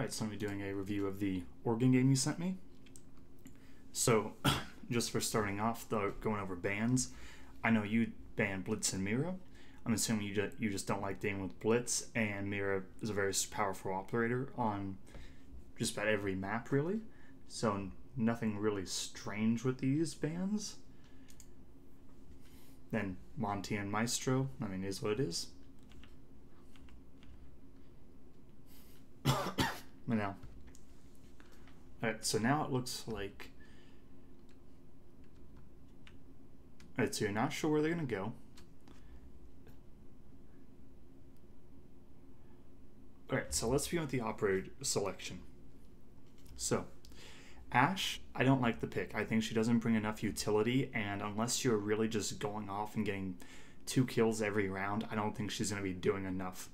Alright, so I'm going to be doing a review of the Oregon game you sent me. So, just for starting off, going over bans, I know you banned Blitz and Mira. I'm assuming you just don't like dealing with Blitz, and Mira is a very powerful operator on just about every map, really. So, nothing really strange with these bans. Then Monty and Maestro, I mean, is what it is. But now, alright, so now it looks like, alright, so you're not sure where they're going to go. Alright, so let's begin with the operator selection. So, Ashe, I don't like the pick. I think she doesn't bring enough utility, and unless you're really just going off and getting 2 kills every round, I don't think she's going to be doing enough.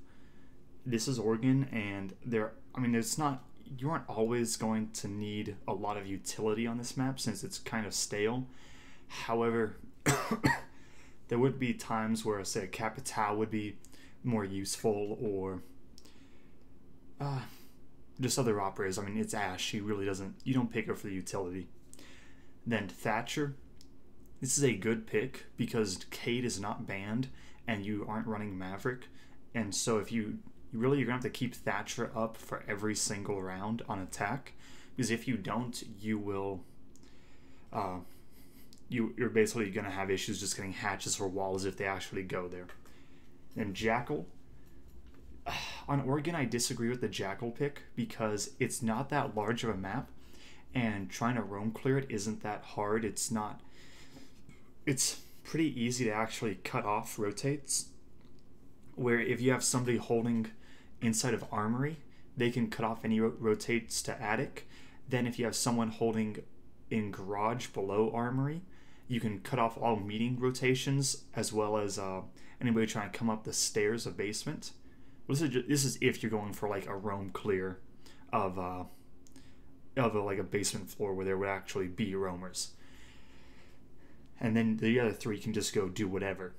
This is Oregon, and you aren't always going to need a lot of utility on this map since it's kind of stale. However, there would be times where, say, a Capitao would be more useful, or just other operators. I mean, it's Ashe. She really doesn't. You don't pick her for the utility. Then Thatcher. This is a good pick because Cade is not banned, and you aren't running Maverick, and so if you're gonna have to keep Thatcher up for every single round on attack, because if you don't, you will you're basically gonna have issues just getting hatches or walls if they actually go there. Then Jackal. On Oregon, I disagree with the Jackal pick because it's not that large of a map, and trying to roam clear it isn't that hard. It's pretty easy to actually cut off rotates, where if you have somebody holding inside of Armory, they can cut off any rotates to Attic. Then if you have someone holding in Garage below Armory, you can cut off all meeting rotations, as well as anybody trying to come up the stairs of basement. This is if you're going for like a roam clear of like a basement floor where there would actually be roamers. And then the other 3 can just go do whatever.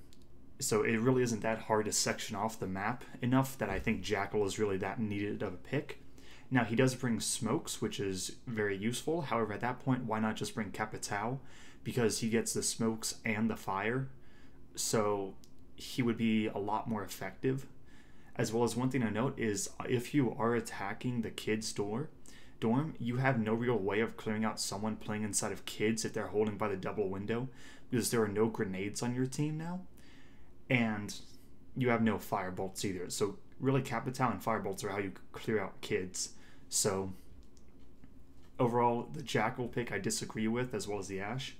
So it really isn't that hard to section off the map enough that I think Jackal is really that needed of a pick. Now, he does bring smokes, which is very useful. However, at that point, why not just bring Capitao? Because he gets the smokes and the fire. So he would be a lot more effective. As well as, one thing to note is if you are attacking the kids' dorm, you have no real way of clearing out someone playing inside of kids if they're holding by the double window, because there are no grenades on your team now. And you have no firebolts either. So really, Capitao and firebolts are how you clear out kids. So overall, the Jackal pick I disagree with, as well as the Ashe.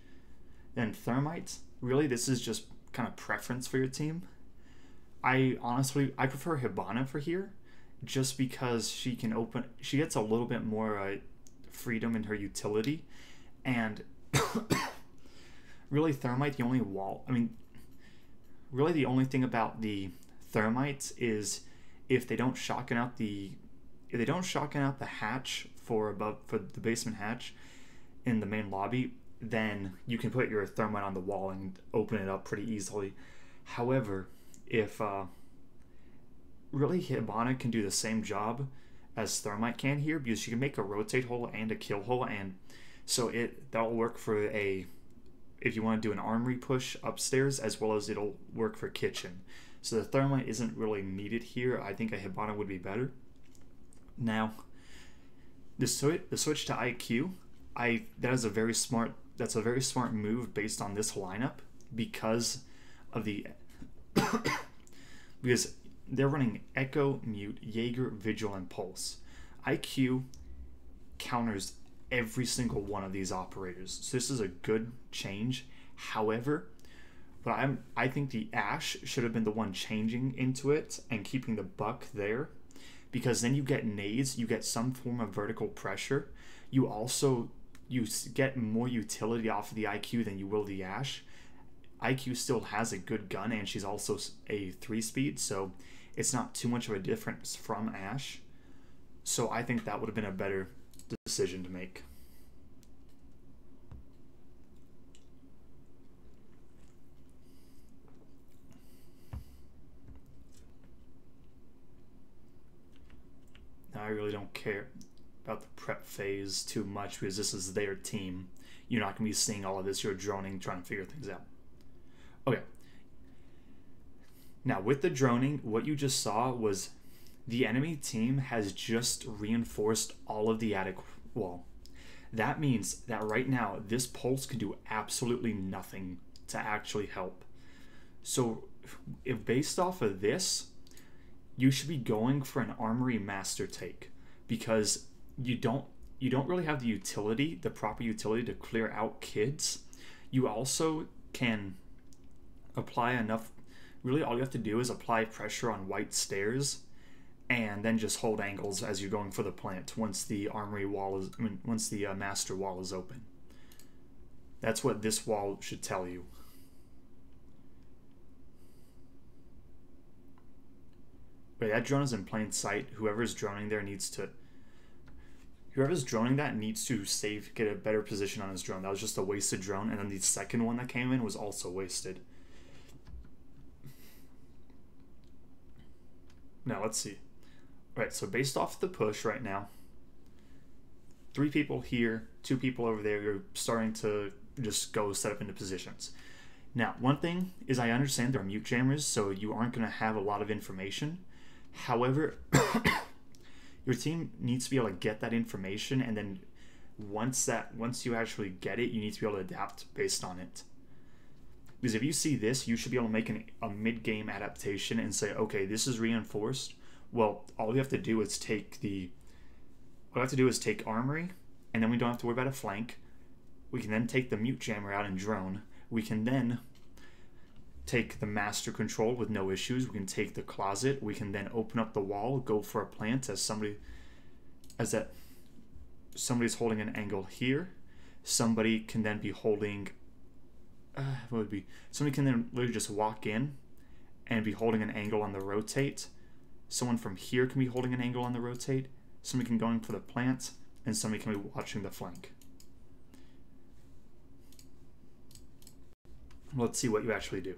Then Thermite, really this is just kind of preference for your team. I prefer Hibana for here, just because she gets a little bit more freedom in her utility. And really, Thermite, really the only thing about the Thermites is if they don't shotgun out the hatch for the basement hatch in the main lobby, then you can put your Thermite on the wall and open it up pretty easily. However, if really Hibana can do the same job as Thermite can here, because she can make a rotate hole and a kill hole, and so that'll work for if you want to do an armory push upstairs, as well as it'll work for kitchen. So the Thermite isn't really needed here. I think a Hibana would be better. Now, the switch to IQ, that's a very smart move based on this lineup, because of the because they're running Echo, Mute, Jaeger, Vigil, and Pulse. IQ counters every single one of these operators, so this is a good change. However, I think the Ashe should have been the one changing into it and keeping the Buck there, because then you get nades, you get some form of vertical pressure. You get more utility off of the IQ than you will the Ashe. IQ still has a good gun, and she's also a 3-speed, so it's not too much of a difference from Ashe. So I think that would have been a better decision to make. I really don't care about the prep phase too much because this is their team. You're not going to be seeing all of this. You're droning, trying to figure things out. Okay. Now, with the droning, what you just saw was the enemy team has just reinforced all of the attic wall. That means that right now, this pulse can do absolutely nothing to actually help. So, if based off of this, you should be going for an armory master take, because you don't really have the utility, the proper utility to clear out kids. You also can apply enough. Really, all you have to do is apply pressure on white stairs, and then just hold angles as you're going for the plant. Once the armory wall is, once the master wall is open. That's what this wall should tell you. Wait, that drone is in plain sight. Whoever's droning there needs to. Whoever's droning that needs to get a better position on his drone. That was just a wasted drone, and then the second one that came in was also wasted. Now let's see. Alright, so based off the push right now, 3 people here, 2 people over there, you're starting to just go set up into positions. Now, one thing is I understand there are mute jammers, so you aren't going to have a lot of information. However, your team needs to be able to get that information, and then once you actually get it, you need to be able to adapt based on it. Because if you see this, you should be able to make a mid-game adaptation and say, okay, this is reinforced. Well, all we have to do is take armory, and then we don't have to worry about a flank. We can then take the mute jammer out and drone. We can then take the master control with no issues. We can take the closet. We can then open up the wall, go for a plant as somebody's holding an angle here. Somebody can then be holding. Somebody can then literally just walk in and be holding an angle on the rotate. Someone from here can be holding an angle on the rotate. Somebody can go in for the plant, and somebody can be watching the flank. Let's see what you actually do.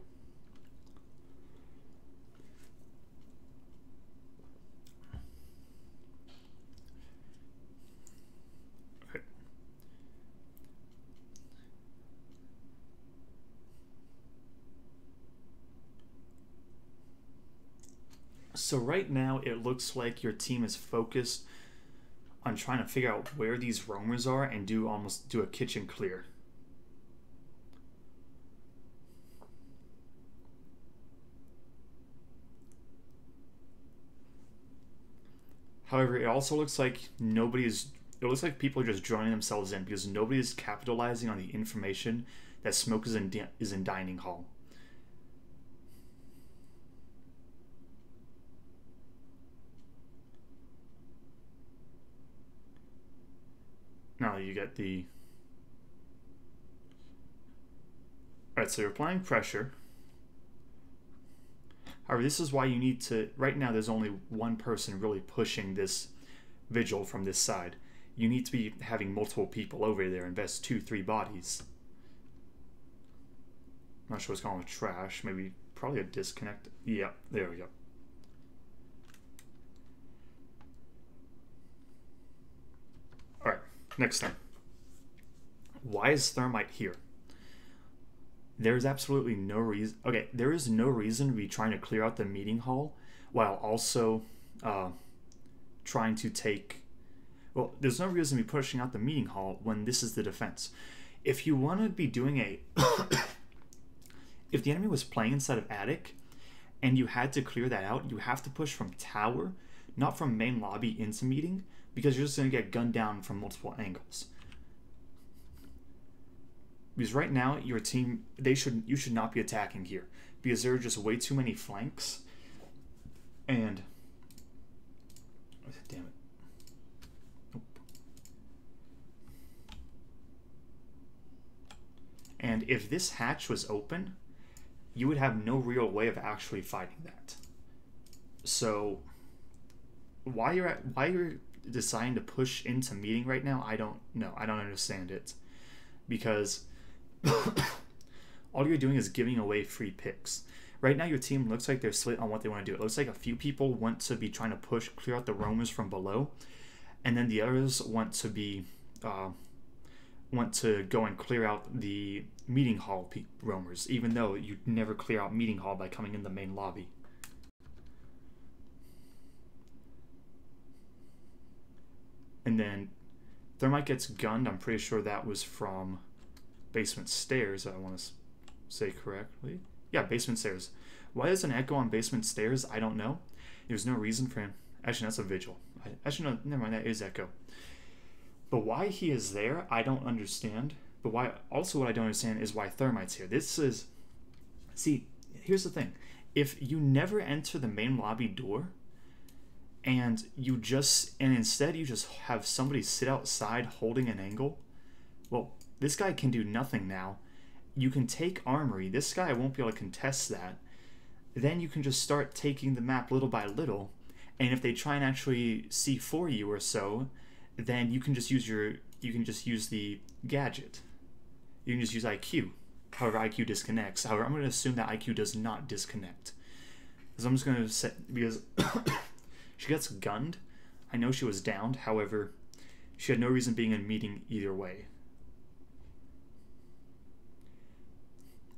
So right now, it looks like your team is focused on trying to figure out where these roamers are and do a kitchen clear. However, it also looks like it looks like people are just joining themselves in because nobody is capitalizing on the information that smoke is in dining hall. Now you get the... Alright, so you're applying pressure. However, this is why you need to... Right now, there's only one person really pushing this vigil from this side. You need to be having multiple people over there, invest 2-3 bodies. I'm not sure what's going on with trash. Probably a disconnect. Yeah, there we go. Alright. Next thing. Why is thermite here? There's absolutely no reason. Okay, there is no reason to be trying to clear out the meeting hall while also trying to take. Well, there's no reason to be pushing out the meeting hall when this is the defense. If you want to be doing a. If the enemy was playing inside of attic and you had to clear that out, you have to push from tower, not from main lobby into meeting, because you're just going to get gunned down from multiple angles. Because right now, your team, you should not be attacking here, because there are just way too many flanks, and damn it. Nope. And if this hatch was open, you would have no real way of actually fighting that. So why you're deciding to push into meeting right now, I don't know. I don't understand it. Because all you're doing is giving away free picks. Right now, your team looks like they're split on what they want to do. It looks like a few people want to be trying to clear out the roamers from below, and then the others want to go and clear out the meeting hall roamers, even though you never clear out meeting hall by coming in the main lobby. And then Thermite gets gunned. I'm pretty sure that was from basement stairs. I want to say correctly. Yeah, basement stairs. Why there's an echo on basement stairs, I don't know. There's no reason for him. Actually, that's a vigil. Actually, no, never mind. That is echo. But why he is there, I don't understand. But what I don't understand is why Thermite's here. See, here's the thing. If you never enter the main lobby door, and instead you just have somebody sit outside holding an angle, well, this guy can do nothing now. You can take armory. This guy won't be able to contest that. Then you can just start taking the map little by little, and if they try and actually C4 you or so, then you can just use the gadget. You can just use IQ. However, IQ disconnects. However, I'm going to assume that IQ does not disconnect. So I'm just going to set, because she gets gunned. I know she was downed. However, she had no reason being in a meeting either way.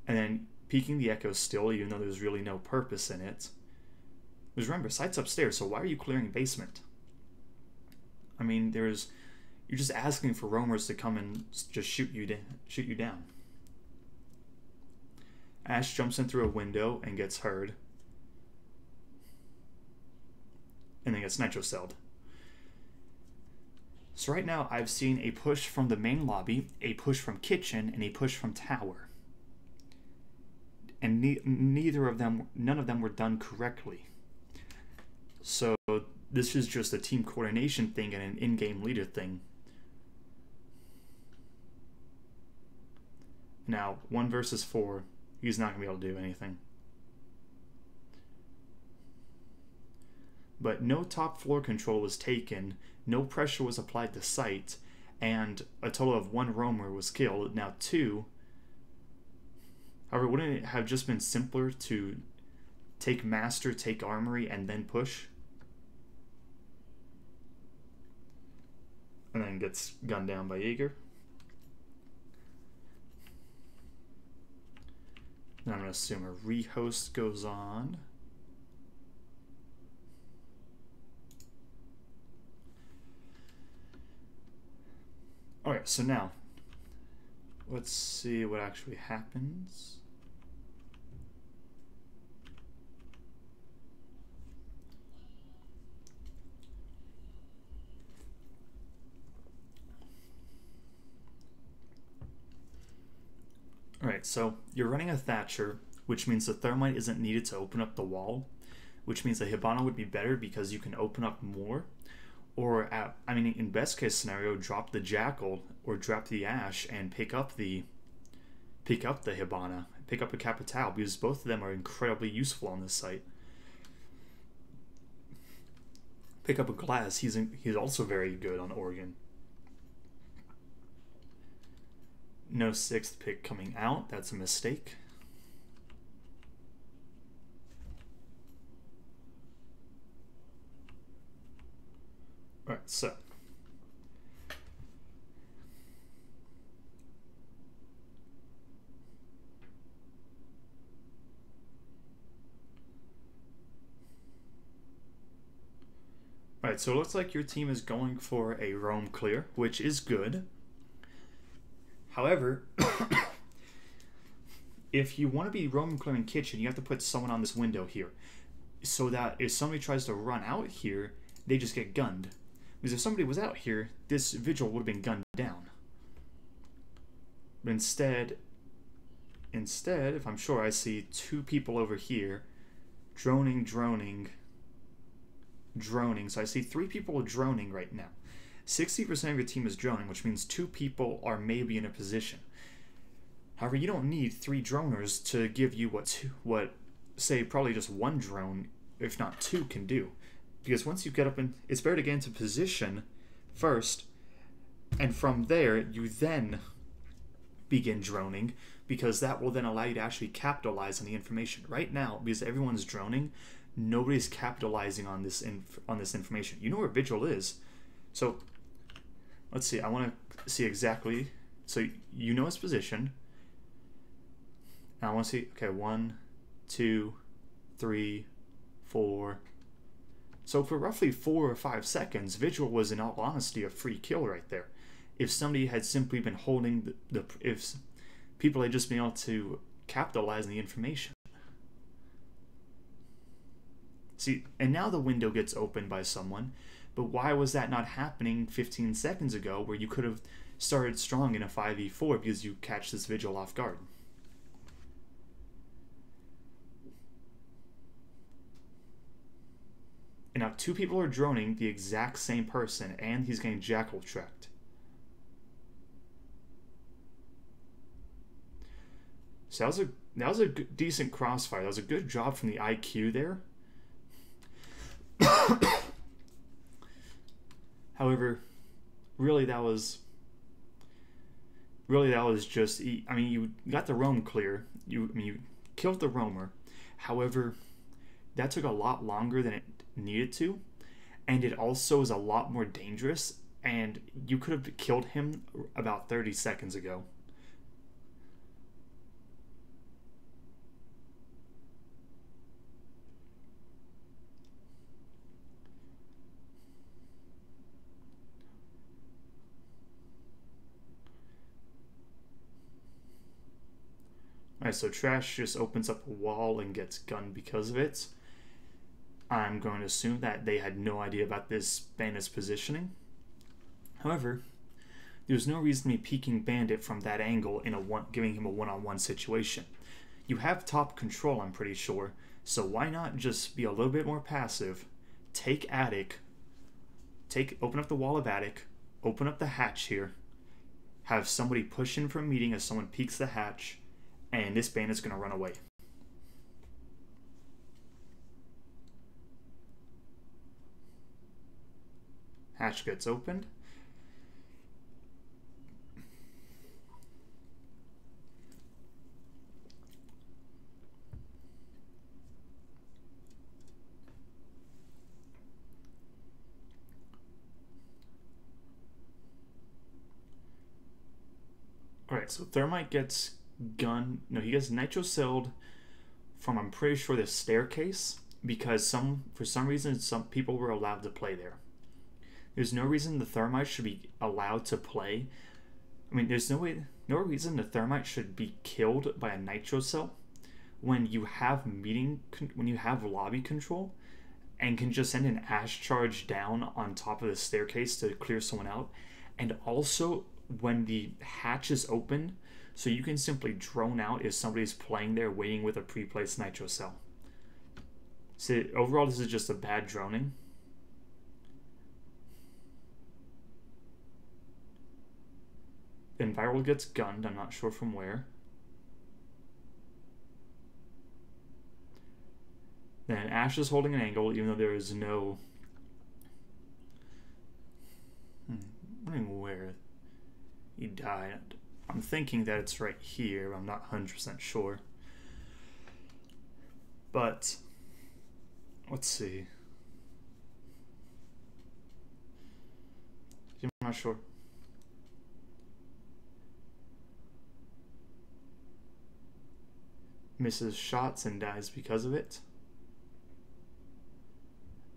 And then peeking the echo still, even though there's really no purpose in it. Because remember, site's upstairs, so why are you clearing basement? I mean, you're just asking for roamers to come and just shoot you down. Ash jumps in through a window and gets heard. And then gets nitro-celled. So right now, I've seen a push from the main lobby, a push from kitchen, and a push from tower. And none of them were done correctly. So this is just a team coordination thing and an in-game leader thing. Now, 1 versus 4, he's not going to be able to do anything. But no top floor control was taken, no pressure was applied to site, and a total of 1 roamer was killed. Now 2. However, wouldn't it have just been simpler to take master, take armory, and then push? And then gets gunned down by Jaeger. And I'm going to assume a rehost goes on. Okay, so now, let's see what actually happens. Alright, so you're running a Thatcher, which means the Thermite isn't needed to open up the wall, which means the Hibana would be better because you can open up more. Or, in best case scenario, drop the Jackal or drop the Ash and pick up the Hibana, pick up a Capital, because both of them are incredibly useful on this site. Pick up a Glass, he's also very good on Oregon. No 6th pick coming out, that's a mistake. Alright, so. Alright, so it looks like your team is going for a roam clear, which is good. However, if you want to be roam clearing kitchen, you have to put someone on this window here, so that if somebody tries to run out here, they just get gunned. Because if somebody was out here, this vigil would have been gunned down. But instead, if I'm sure, I see 2 people over here, droning. So I see 3 people what right now. 60% of your team is droning, which means 2 people are maybe in a position. However, you don't need 3 droners to give you what say probably just 1 drone, if not 2, can do. Because once you get up in, it's better to get into position first, and from there you then begin droning, because that will then allow you to actually capitalize on the information. Right now, because everyone's droning, nobody's capitalizing on this information. You know where Vigil is. So let's see. I want to see exactly. So you know his position. And I want to see. Okay, 1, 2, 3, 4. So for roughly 4 or 5 seconds, Vigil was, in all honesty, a free kill right there. If somebody had simply been holding if people had just been able to capitalize on the information. See, and now the window gets opened by someone, but why was that not happening 15 seconds ago, where you could have started strong in a 5v4 because you catch this Vigil off guard? And now 2 people are droning the exact same person, and he's getting jackal tracked. So that was a decent crossfire. That was a good job from the IQ there. However, really that was just, I mean, you got the roam clear. You killed the roamer. However, that took a lot longer than it needed to, and it also is a lot more dangerous, and you could have killed him about 30 seconds ago. Alright, so Trash just opens up a wall and gets gunned because of it. I'm going to assume that they had no idea about this bandit's positioning. However, there's no reason to be peeking Bandit from that angle in giving him a one-on-one situation. You have top control, I'm pretty sure, so why not just be a little bit more passive, take Attic, open up the wall of Attic, open up the hatch here, have somebody push in from meeting as someone peeks the hatch, and this bandit's going to run away. Hatch gets opened. Alright, so Thermite gets gun. No, he gets nitro-celled from, I'm pretty sure, the staircase, because for some reason some people were allowed to play there. There's no reason the Thermite should be allowed to play. I mean, there's no reason the Thermite should be killed by a nitro cell when you have lobby control and can just send an Ash charge down on top of the staircase to clear someone out, and also when the hatch is open, so you can simply drone out if somebody's playing there waiting with a pre-placed nitro cell. So overall, this is just a bad droning. Then Viral gets gunned, I'm not sure from where. Then Ash is holding an angle, even though there is no... where he died. I'm thinking that it's right here, I'm not 100% sure. But, let's see. I'm not sure. Misses shots and dies because of it.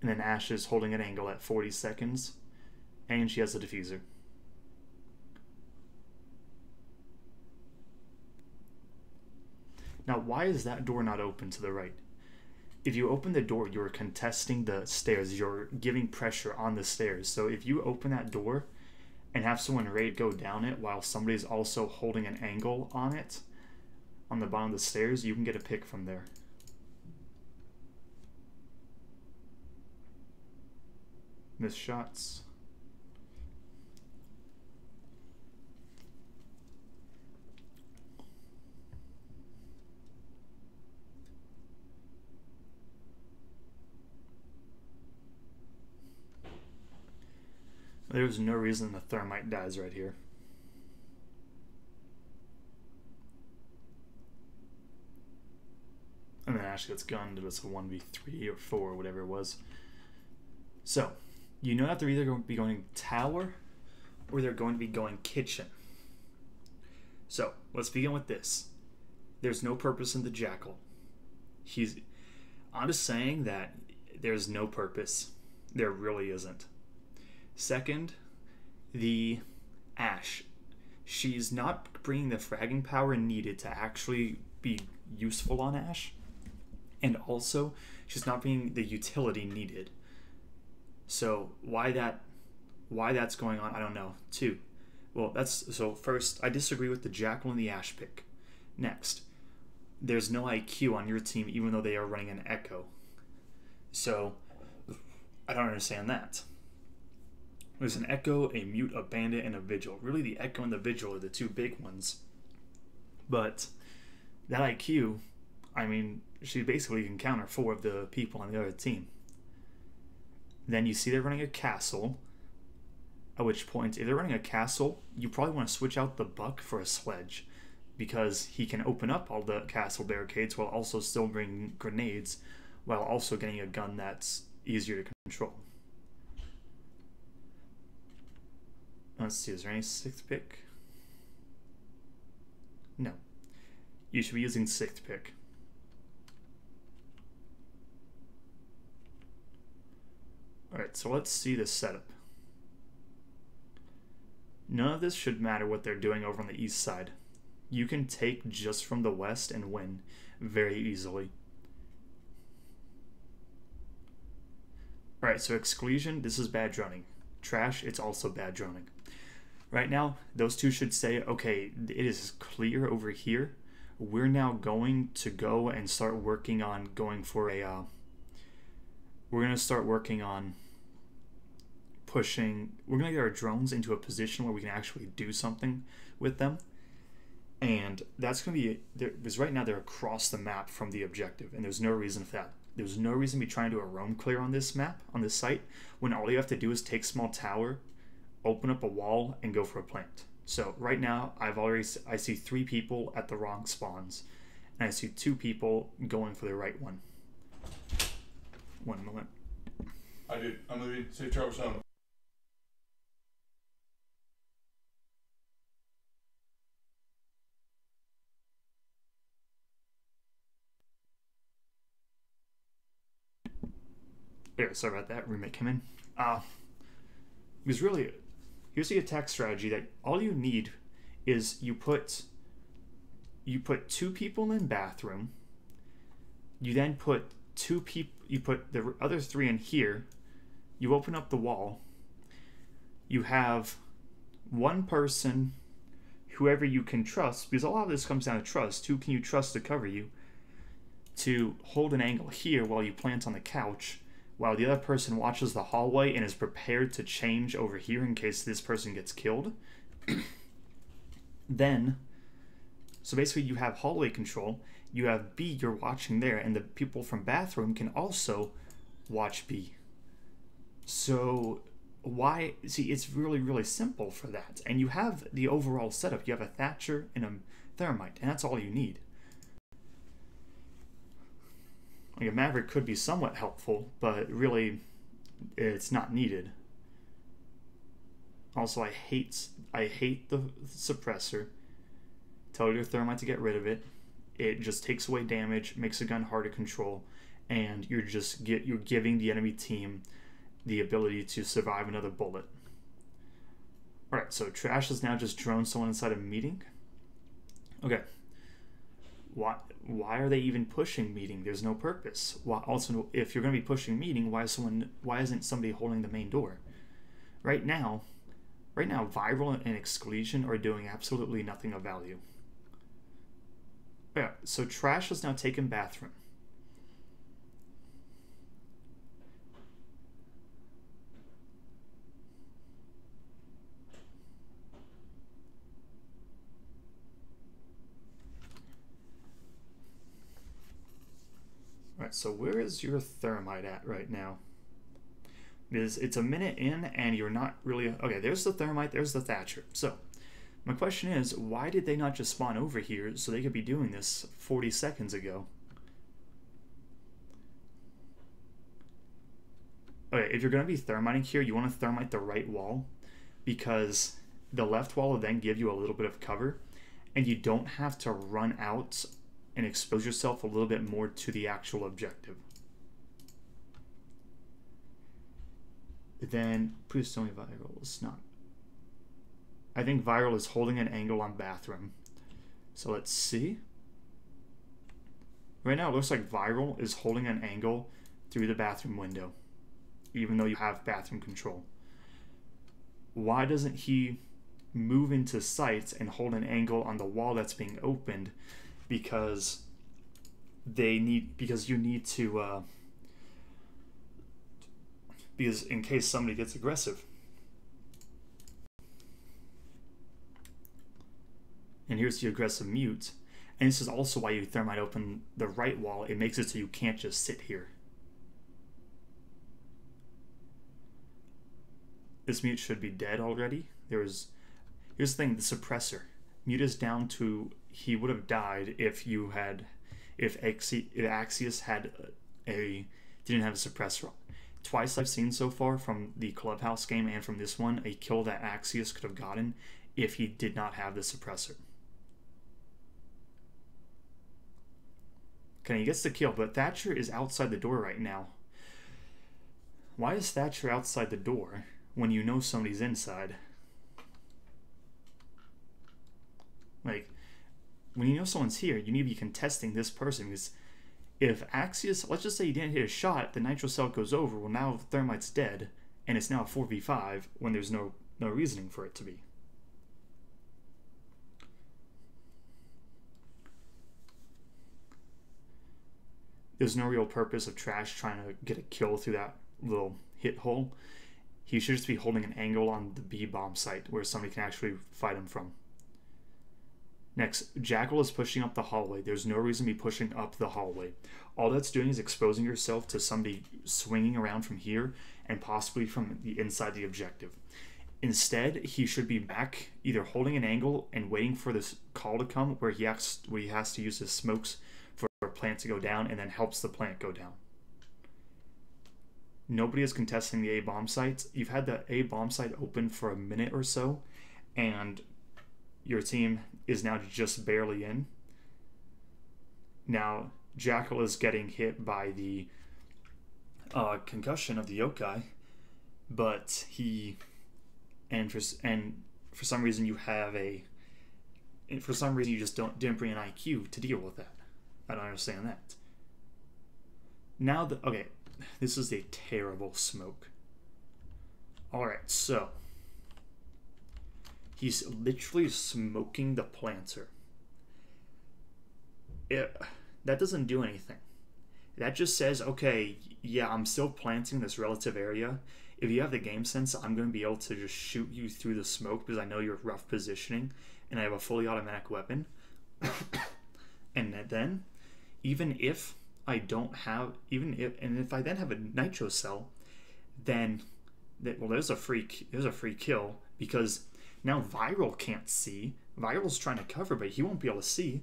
And then Ash is holding an angle at 40 seconds. And she has a diffuser. Now, why is that door not open to the right? If you open the door, you're contesting the stairs. You're giving pressure on the stairs. So if you open that door and have someone ready to go down it while somebody's also holding an angle on it, on the bottom of the stairs, you can get a pick from there. Missed shots. There's no reason the Thermite dies right here. Ash gets gunned, it was a 1v3 or 4 or whatever it was. So, you know that they're either going to be going tower or they're going to be going kitchen. So, let's begin with this. There's no purpose in the Jackal. I'm just saying that there's no purpose. There really isn't. Second, the Ash. She's not bringing the fragging power needed to actually be useful on Ash. And also, she's not bringing the utility needed. So why that's going on, I don't know. So first, I disagree with the Jackal and the Ash pick. Next, there's no IQ on your team even though they are running an Echo. So I don't understand that. There's an Echo, a Mute, a Bandit, and a Vigil. Really, the Echo and the Vigil are the two big ones. But that IQ, I mean, she basically can counter 4 of the people on the other team. Then you see they're running a castle, at which point, if they're running a castle, you probably want to switch out the Buck for a Sledge, because he can open up all the castle barricades while also still bringing grenades, while also getting a gun that's easier to control. Let's see, is there any 6th pick? No. You should be using 6th pick. Alright, so let's see this setup. None of this should matter what they're doing over on the east side. You can take just from the west and win very easily. Alright, so Exclusion, this is bad droning. Trash, it's also bad droning. Right now, those two should say, okay, it is clear over here. We're now going to go and start working on going for a... we're going to start working on pushing... We're going to get our drones into a position where we can actually do something with them. And that's going to be... because right now they're across the map from the objective, and there's no reason for that. There's no reason to be trying to do a roam clear on this map, on this site, when all you have to do is take small tower, open up a wall, and go for a plant. So right now, I see 3 people at the wrong spawns, and I see 2 people going for the right one. One moment. I did. I'm leaving. Safe travels home. Yeah, sorry about that. Roommate came in. Because really, here's the attack strategy that all you need is you put 2 people in bathroom. You then put 2 people. You put the other 3 in here. You open up the wall. You have one person, whoever you can trust, because a lot of this comes down to trust. Who can you trust to cover you? To hold an angle here while you plant on the couch, while the other person watches the hallway and is prepared to change over here in case this person gets killed. Then, so basically you have hallway control, you have B you're watching there, and the people from bathroom can also watch B. So why, see, it's really, really simple for that. And you have the overall setup. You have a Thatcher and a Thermite, and that's all you need. Like a Maverick could be somewhat helpful, but really, it's not needed. Also, I hate the suppressor. Tell your Thermite to get rid of it. It just takes away damage, makes the gun hard to control, and you're giving the enemy team the ability to survive another bullet. All right, so Trash has now just droned someone inside a meeting. Okay. Why are they even pushing meeting? There's no purpose. Also, if you're going to be pushing meeting, why isn't somebody holding the main door? Right now, Viral and Exclusion are doing absolutely nothing of value. Yeah, so Trash has now taken bathroom. Alright, so where is your Thermite at right now? Because it's a minute in and you're not really... Okay, there's the Thermite, there's the Thatcher. So, my question is, why did they not just spawn over here so they could be doing this 40 seconds ago? Okay, if you're going to be thermiting here, you want to thermite the right wall, because the left wall will then give you a little bit of cover, and you don't have to run out and expose yourself a little bit more to the actual objective. Then, please tell me Viral is not. I think Viral is holding an angle on bathroom. So let's see. Right now it looks like Viral is holding an angle through the bathroom window, even though you have bathroom control. Why doesn't he move into sight and hold an angle on the wall that's being opened? Because you need to because in case somebody gets aggressive. And here's the aggressive mute. And this is also why you thermite open the right wall. It makes it so you can't just sit here. This mute should be dead already. Here's the thing, the suppressor. Mute is down to, he would have died if Axius didn't have a suppressor. Twice I've seen so far from the Clubhouse game and from this one, a kill that Axius could have gotten if he did not have the suppressor. Okay, he gets the kill, but Thatcher is outside the door right now. Why is Thatcher outside the door when you know somebody's inside? Like, when you know someone's here, you need to be contesting this person, because if Axius, let's just say he didn't hit a shot, the nitro cell goes over, well now Thermite's dead, and it's now a 4v5 when there's no reasoning for it to be. There's no real purpose of Trash trying to get a kill through that little hit hole. He should just be holding an angle on the B bomb site where somebody can actually fight him from. Next, Jackal is pushing up the hallway. There's no reason to be pushing up the hallway. All that's doing is exposing yourself to somebody swinging around from here and possibly from the inside the objective. Instead, he should be back either holding an angle and waiting for this call to come where he has to use his smokes for a plant to go down and then helps the plant go down. Nobody is contesting the A bomb site. You've had the A bomb site open for a minute or so, and your team is now just barely in. Now, Jackal is getting hit by the concussion of the yokai, but for some reason you just didn't bring an IQ to deal with that. I don't understand that. Now this is a terrible smoke. Alright, so he's literally smoking the planter. That doesn't do anything. That just says, okay, yeah, I'm still planting this relative area. If you have the game sense, I'm going to be able to just shoot you through the smoke because I know you're rough positioning and I have a fully automatic weapon. And then, if I then have a nitro cell, then there's a free kill, because now Viral can't see. Viral's trying to cover, but he won't be able to see.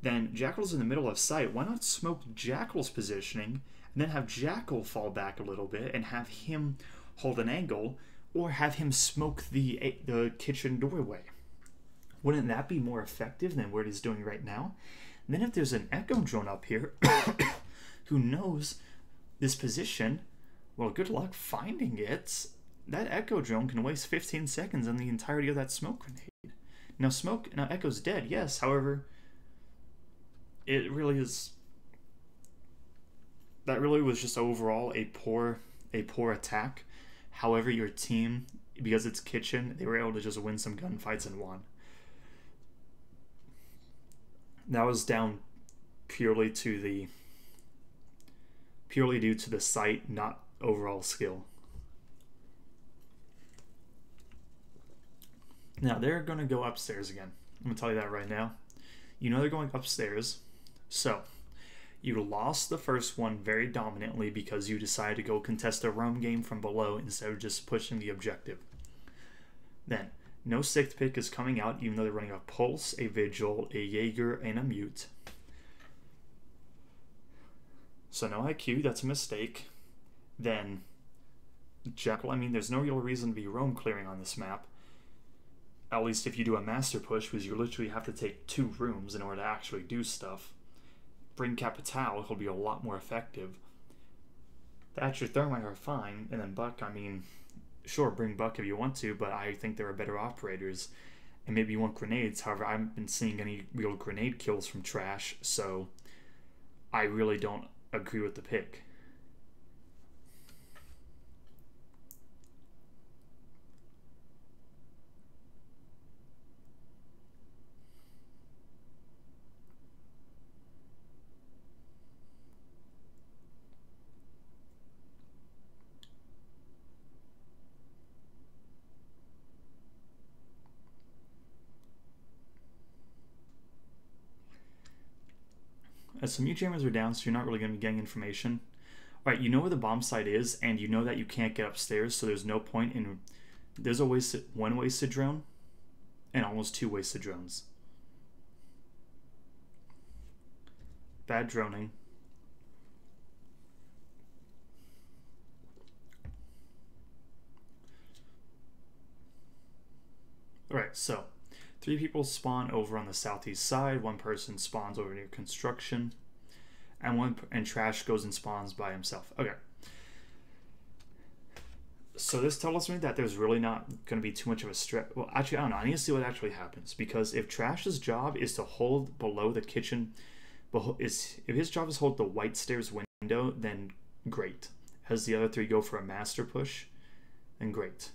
Then Jackal's in the middle of sight. Why not smoke Jackal's positioning and then have Jackal fall back a little bit and have him hold an angle, or have him smoke the kitchen doorway? Wouldn't that be more effective than what he's doing right now? And then if there's an echo drone up here who knows this position, well, good luck finding it. That echo drone can waste 15 seconds on the entirety of that smoke grenade. Now Echo's dead, yes, however, that really was just overall a poor attack. However, your team, because it's kitchen, they were able to just win some gunfights and won. That was down purely due to the site, not overall skill. Now they're going to go upstairs again. I'm going to tell you that right now. You know they're going upstairs. So you lost the first one very dominantly because you decided to go contest a roam game from below instead of just pushing the objective. Then no sixth pick is coming out, even though they're running a Pulse, a Vigil, a Jaeger, and a Mute. So no IQ, that's a mistake. then Jackal, I mean, there's no real reason to be roam clearing on this map. At least if you do a master push, because you literally have to take 2 rooms in order to actually do stuff. Bring Capital, he'll be a lot more effective. Thatcher Thermite are fine, and then Buck, I mean, sure, bring Buck if you want to, but I think there are better operators. And maybe you want grenades, however, I haven't been seeing any real grenade kills from Trash, so I really don't agree with the pick. Some mute jammers are down, so you're not really going to be getting information. Alright, you know where the bomb site is, and you know that you can't get upstairs, so there's no point in... There's a one wasted drone, and almost 2 wasted drones. Bad droning. Alright, so 3 people spawn over on the southeast side, 1 person spawns over near construction, and Trash goes and spawns by himself. Okay. So this tells me that there's really not going to be too much of a stretch. Well, actually, I don't know. I need to see what actually happens, because if Trash's job is to hold below the kitchen, if his job is to hold the white stairs window, then great. As the other 3 go for a master push, then great.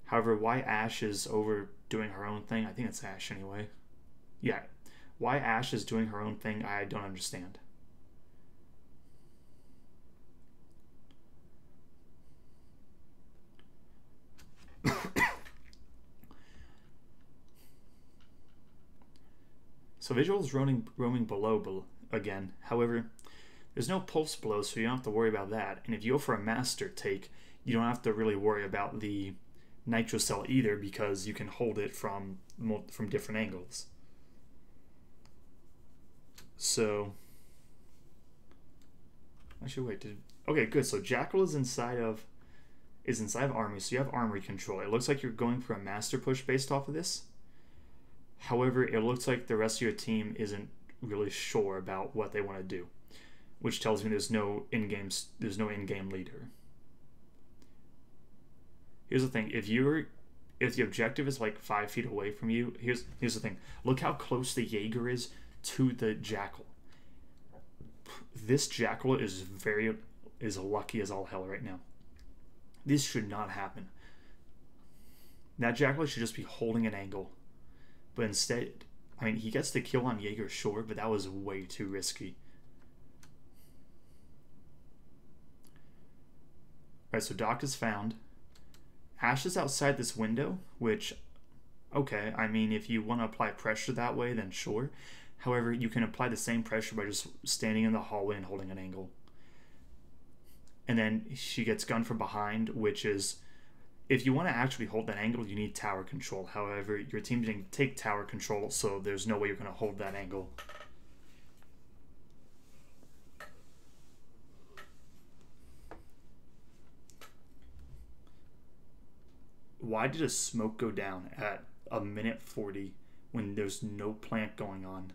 However, why Ash is over doing her own thing, I think it's Ash anyway. Yeah, why Ash is doing her own thing, I don't understand. So Visual's roaming below again. However, there's no pulse below, so you don't have to worry about that. And if you go for a master take, you don't have to really worry about the nitro cell either, because you can hold it from different angles. So actually, wait. Okay, good. So Jackal is inside of Armory, so you have Armory control. It looks like you're going for a master push based off of this. However, it looks like the rest of your team isn't really sure about what they want to do, which tells me there's no in-game leader. Here's the thing: if the objective is like 5 feet away from you, here's the thing. Look how close the Jaeger is to the Jackal. This Jackal is lucky as all hell right now. This should not happen. That Jackal should just be holding an angle. But instead, I mean, he gets the kill on Jaeger, sure, but that was way too risky. Alright, so Doc is found. Ash is outside this window, which, okay, I mean, if you want to apply pressure that way, then sure. However, you can apply the same pressure by just standing in the hallway and holding an angle. And then she gets gunned from behind, which is, if you want to actually hold that angle, you need tower control. However, your team didn't take tower control, so there's no way you're going to hold that angle. Why did a smoke go down at a minute 40 when there's no plant going on?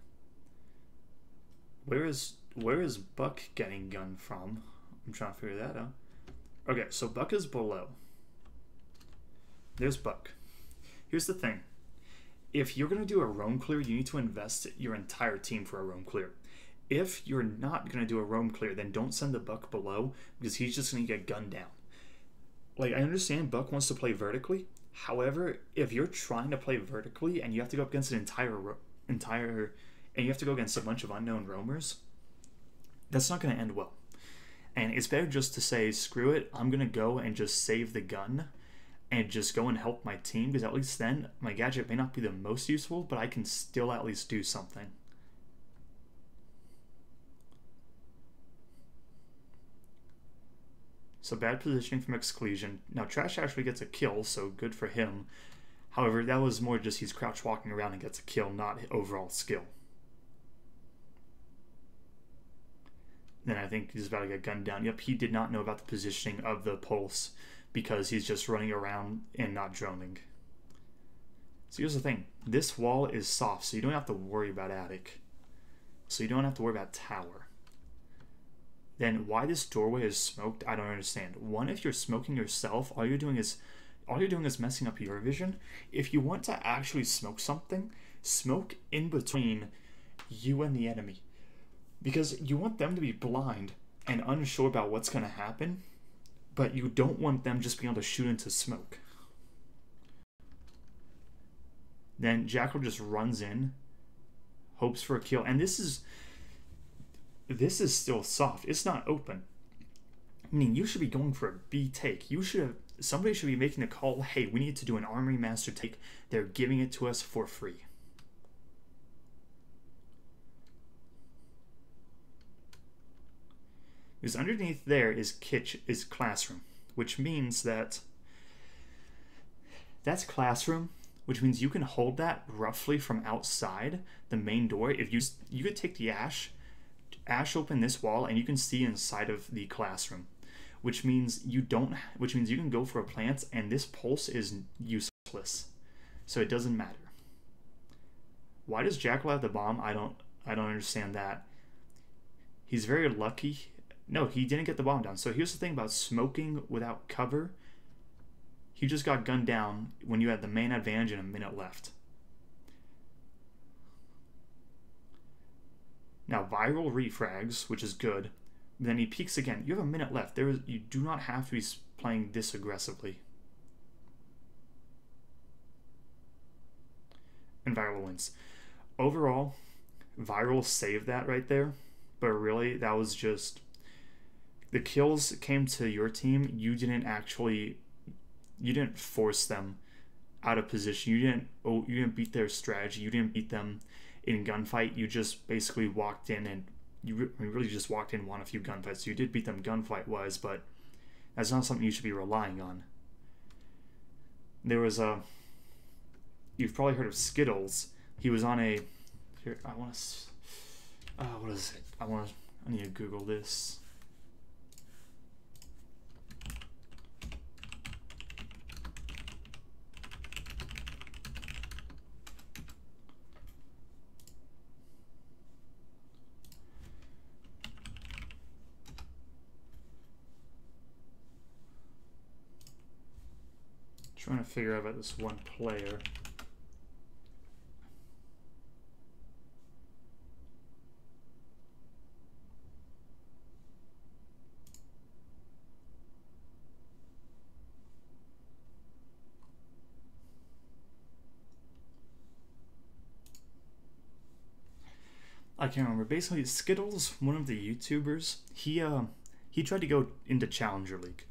Where is Buck getting gunned from? I'm trying to figure that out. Okay, so Buck is below. There's Buck. Here's the thing. If you're going to do a roam clear, you need to invest your entire team for a roam clear. If you're not going to do a roam clear, then don't send the Buck below, because he's just going to get gunned down. Like, I understand Buck wants to play vertically. However, if you're trying to play vertically and you have to go up against an and you have to go against a bunch of unknown roamers, that's not going to end well. And it's better just to say, screw it, I'm going to go and just save the gun and just go and help my team, because at least then my gadget may not be the most useful, but I can still at least do something. So bad positioning from Exclusion. Now Trash actually gets a kill, so good for him. However, that was more just he's crouch walking around and gets a kill, not overall skill. then I think he's about to get gunned down. Yep, he did not know about the positioning of the pulse because he's just running around and not droning. So here's the thing. This wall is soft, so you don't have to worry about attic. So you don't have to worry about tower. Then why this doorway is smoked, I don't understand. One, if you're smoking yourself, all you're doing is messing up your vision. If you want to actually smoke something, smoke in between you and the enemy. Because you want them to be blind and unsure about what's going to happen, but you don't want them just being able to shoot into smoke. Then Jackal just runs in, hopes for a kill, and this is still soft. It's not open. I mean, you should be going for a B take. Somebody should be making the call, hey, we need to do an Armory Master take. They're giving it to us for free. Because underneath there is classroom, which means that's classroom, which means you can hold that roughly from outside the main door. If you could take the ash open this wall and you can see inside of the classroom, which means you can go for a plant and this pulse is useless, so it doesn't matter. Why does Jackal have the bomb? I don't understand that. He's very lucky. No, he didn't get the bomb down. So here's the thing about smoking without cover. He just got gunned down when you had the main advantage and a minute left. Now, viral refrags, which is good. Then he peeks again. You have a minute left. You do not have to be playing this aggressively. And viral wins. Overall, viral saved that right there. But really, that was just... The kills came to your team. You didn't force them out of position. You didn't beat their strategy. You didn't beat them in gunfight. You just basically walked in and you really just walked in and won a few gunfights. So you did beat them gunfight wise, but that's not something you should be relying on. There was you've probably heard of Skittles. He was on a what is it? I need to Google this. Trying to figure out about this one player. I can't remember. Basically, Skittles, one of the YouTubers, he tried to go into Challenger League.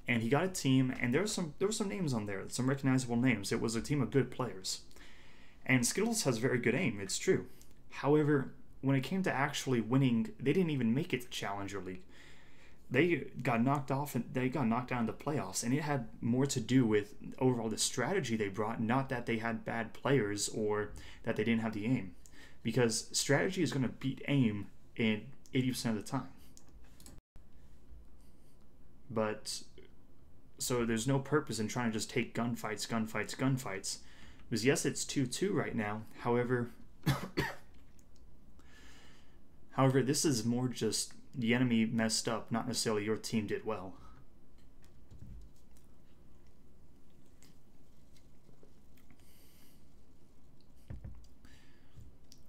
And he got a team, and there were some names on there, some recognizable names. It was a team of good players. And Skittles has very good aim, it's true. However, when it came to actually winning, they didn't even make it to Challenger League. They got knocked off, and they got knocked out in the playoffs, and it had more to do with overall the strategy they brought, not that they had bad players or that they didn't have the aim. Because strategy is going to beat aim in 80% of the time. But... So there's no purpose in trying to just take gunfights. Because yes, it's 2-2 right now. However, this is more just the enemy messed up, not necessarily your team did well.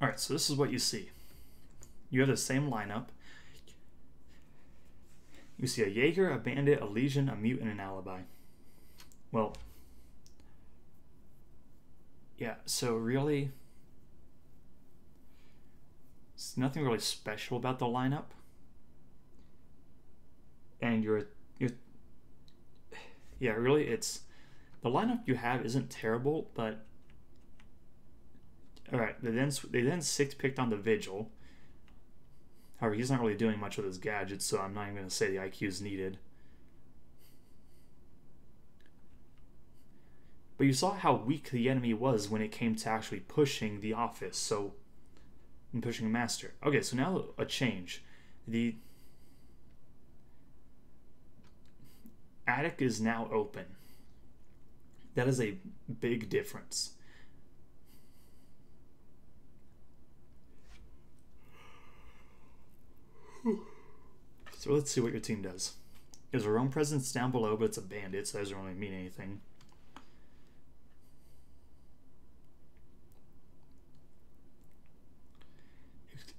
Alright, so this is what you see. You have the same lineup. You see a Jaeger, a Bandit, a Legion, a Mute, and an Alibi. Well, yeah, so really, it's nothing really special about the lineup. And yeah, really, it's, the lineup you have isn't terrible, but, alright, they then 6-picked on the Vigil. However, he's not really doing much with his gadgets, so I'm not even going to say the IQ is needed. But you saw how weak the enemy was when it came to actually pushing the office, and pushing a master. Okay, so now a change. attic is now open. That is a big difference. So let's see what your team does. There's a roam presence down below, but it's a bandit, so that doesn't really mean anything.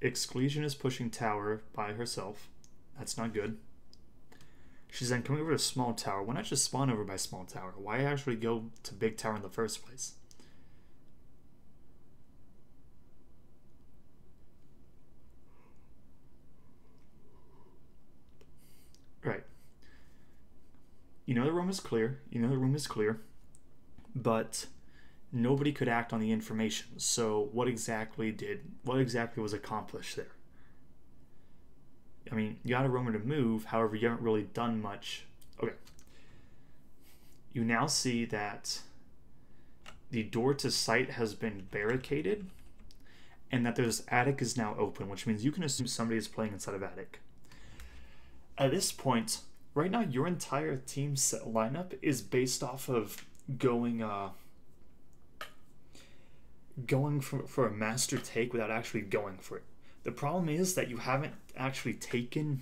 Exclusion is pushing tower by herself. That's not good. She's then coming over to small tower. Why not just spawn over by small tower? Why actually go to big tower in the first place? Right. You know the room is clear. But nobody could act on the information. So what exactly was accomplished there? I mean, you got a roamer to move, however, you haven't really done much. Okay. You now see that the door to site has been barricaded, and that there's attic is now open, which means you can assume somebody is playing inside of attic. At this point, right now, your entire team set lineup is based off of going for a master take without actually going for it. The problem is that you haven't actually taken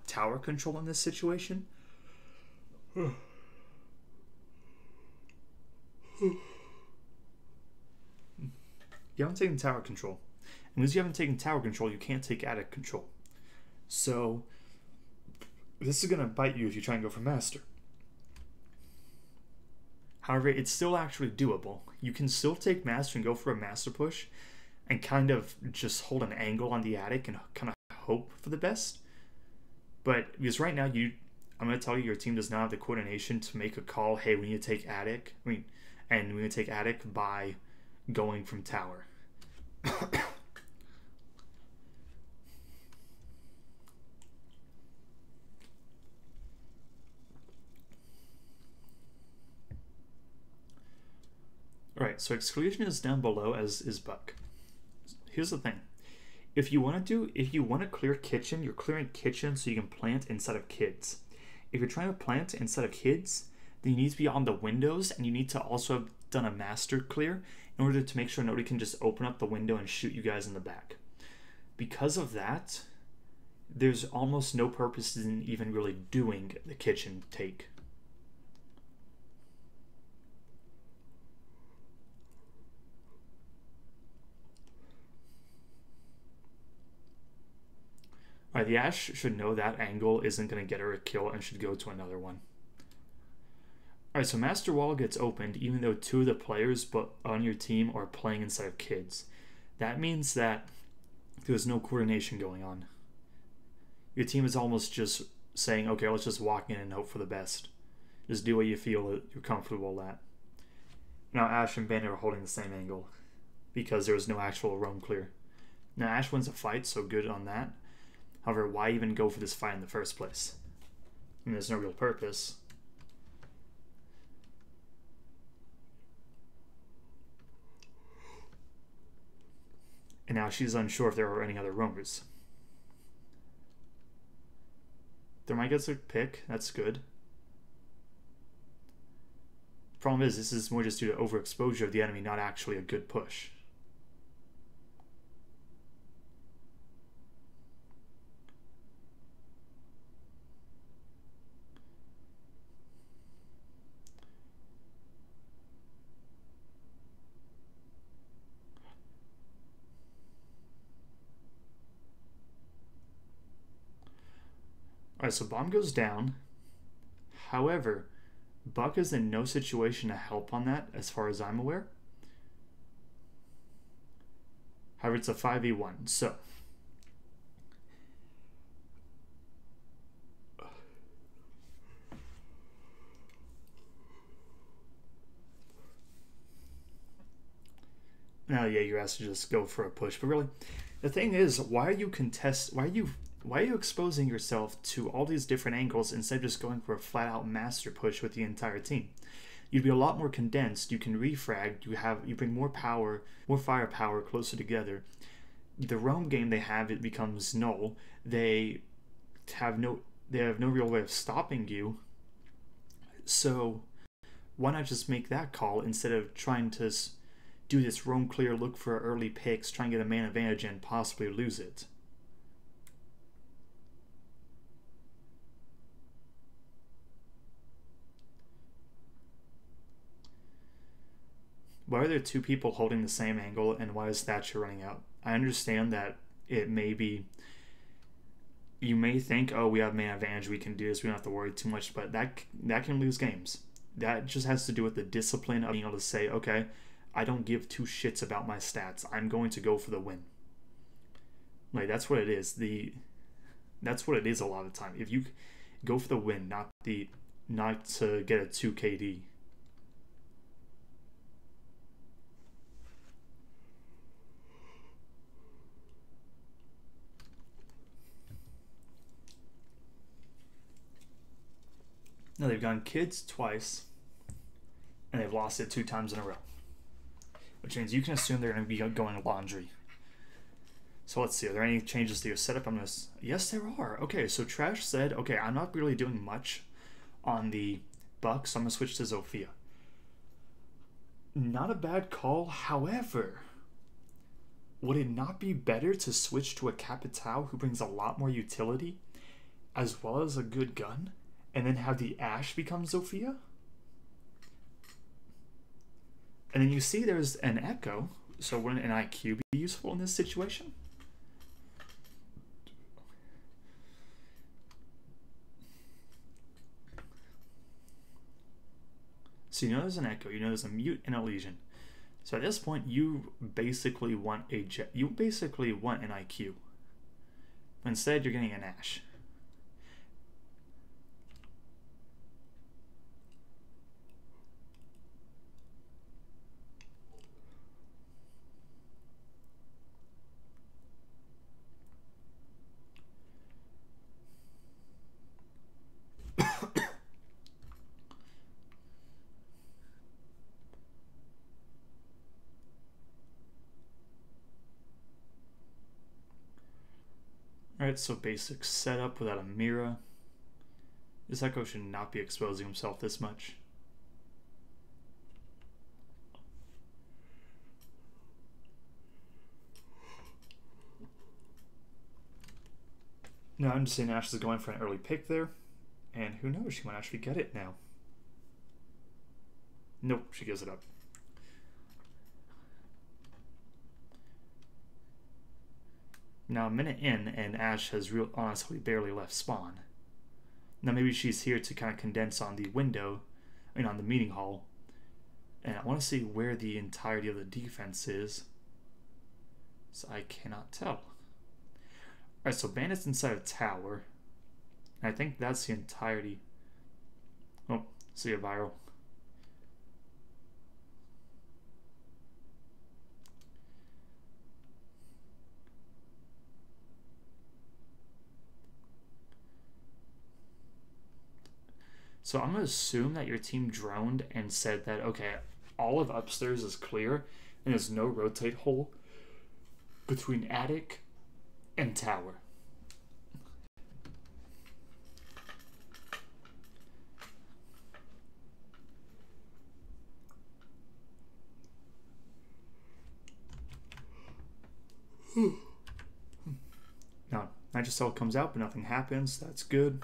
tower control in this situation. You haven't taken tower control. And because you haven't taken tower control, you can't take attic control. So this is going to bite you if you try and go for master. However, it's still actually doable. You can still take master and go for a master push and kind of just hold an angle on the attic and kind of hope for the best. But because right now, I'm going to tell you, your team does not have the coordination to make a call, hey, we need to take attic. And we need to take attic by going from tower. Alright, so exclusion is down below, as is Buck. Here's the thing. If you want to clear kitchen, you're clearing kitchen so you can plant instead of kids. If you're trying to plant instead of kids, then you need to be on the windows, and you need to also have done a master clear in order to make sure nobody can just open up the window and shoot you guys in the back. Because of that, there's almost no purpose in even really doing the kitchen take. Alright, the Ashe should know that angle isn't going to get her a kill and should go to another one. Alright, so Master Wall gets opened even though two of the players on your team are playing inside of kids. That means that there's no coordination going on. Your team is almost just saying, okay, let's just walk in and hope for the best. Just do what you feel that you're comfortable at. Now Ashe and Bandit are holding the same angle because there was no actual roam clear. Now Ashe wins a fight, so good on that. However, why even go for this fight in the first place? I mean, there's no real purpose. And now she's unsure if there are any other roamers. Thermite gets a pick. That's good. Problem is, this is more just due to overexposure of the enemy, not actually a good push. Alright, so bomb goes down. However, Buck is in no situation to help on that, as far as I'm aware. However, it's a 5v1, so... Now, yeah, you're asked to just go for a push, but really, the thing is, why are you exposing yourself to all these different angles instead of just going for a flat-out master push with the entire team? You'd be a lot more condensed. You can refrag. You bring more power, more firepower closer together. The roam game they have, it becomes null. They have no real way of stopping you So why not just make that call instead of trying to do this roam clear, look for early picks, try and get a man advantage and possibly lose it? Why are there two people holding the same angle, and why is Thatcher running out? I understand that it may be, you may think, oh, we have man advantage, we can do this, we don't have to worry too much, but that can lose games. That just has to do with the discipline of being able to say, okay, I don't give two shits about my stats. I'm going to go for the win. Like, that's what it is. That's what it is a lot of the time. If you go for the win, not to get a 2 KD. No, they've gone kids twice, and they've lost it 2 times in a row. Which means you can assume they're going to be going laundry. So let's see, are there any changes to your setup? Yes, there are. Okay, so Trash said, okay, I'm not really doing much on the Bucks, so I'm going to switch to Zofia. Not a bad call, however, would it not be better to switch to a Capitao who brings a lot more utility, as well as a good gun, and then have the Ashe become Zofia? And then you see there's an Echo, so wouldn't an IQ be useful in this situation? So you know there's an Echo, you know there's a Mute and a Legion. So at this point, you basically want an IQ. Instead, you're getting an Ashe. Alright, so basic setup without a Mira. This Echo should not be exposing himself this much. Now I'm just saying Ashe is going for an early pick there. And who knows, she might actually get it now. Nope, she gives it up. Now a minute in, and Ashe has honestly barely left spawn. Now maybe she's here to kind of condense on the window, on the meeting hall. And I want to see where the entirety of the defense is. So I cannot tell. Alright, so Bandit's inside a tower. And I think that's the entirety. Oh, see a viral. So I'm going to assume that your team droned and said that, okay, all of upstairs is clear and there's no rotate hole between attic and tower. Now, Nitrocell comes out, but nothing happens. That's good.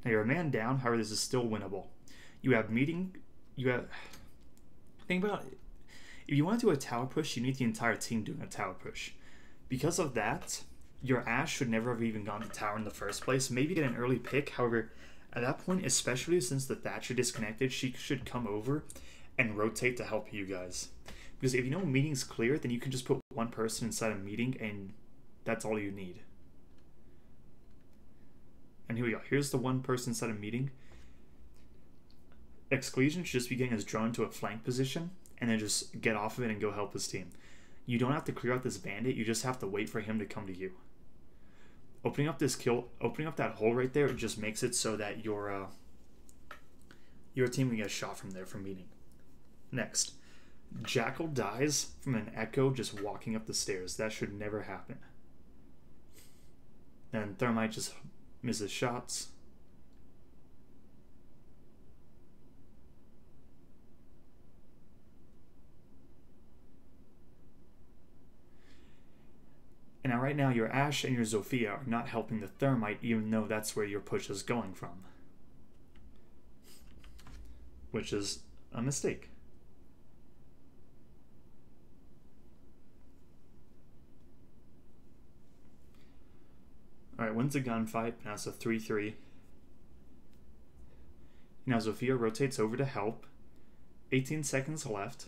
Now you're a man down, however, this is still winnable. You have think about it. If you want to do a tower push, you need the entire team doing a tower push. Because of that, your Ashe should never have even gone to tower in the first place. Maybe get an early pick, however, at that point, especially since the Thatcher disconnected, she should come over and rotate to help you guys. Because if you know a meeting's clear, then you can just put one person inside a meeting and that's all you need. And here we go. Here's the one person inside a meeting. Exclusion should just be getting his drone to a flank position and then just get off of it and go help his team. You don't have to clear out this bandit. You just have to wait for him to come to you. Opening up that hole right there, it just makes it so that your team can get shot from there from meeting. Next, Jackal dies from an Echo just walking up the stairs. That should never happen. And Thermite just misses shots. Now right now your Ash and your Zofia are not helping the Thermite, even though that's where your push is going from. Which is a mistake. Alright, wins a gunfight. Now it's a 3-3. Now Zofia rotates over to help. 18 seconds left.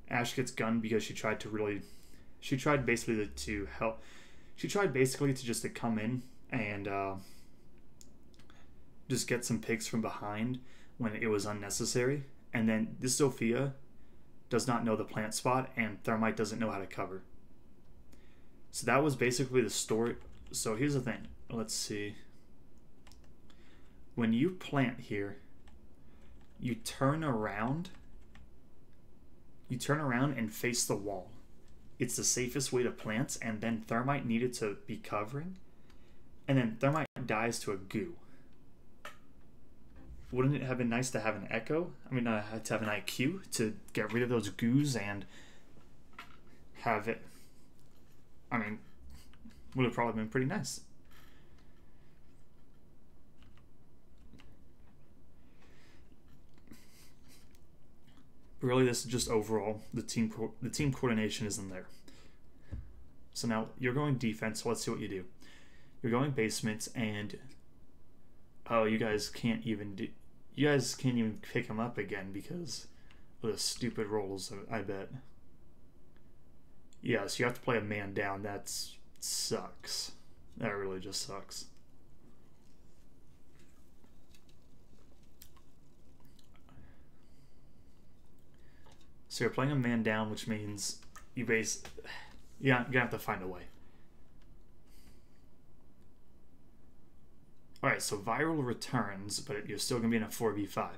Ash gets gunned because she tried basically to help. She tried basically to just come in and just get some picks from behind when it was unnecessary. And then this Zofia does not know the plant spot, and Thermite doesn't know how to cover. So that was basically the story. So here's the thing. Let's see. When you plant here, you turn around. You turn around and face the wall. It's the safest way to plant, and then Thermite needed to be covering. And then Thermite dies to a goo. Wouldn't it have been nice to have an echo? I mean, to have an IQ to get rid of those goos and have it. I mean, would have probably been pretty nice. But really, this is just overall the team coordination isn't there. So now you're going defense. So let's see what you do. You're going basement, and oh, you guys can't even pick him up again because of the stupid rolls, I bet. Yeah, so you have to play a man down. That sucks. That really just sucks. So you're playing a man down, which means you're gonna have to find a way. Alright, so Viral returns, but you're still going to be in a 4v5.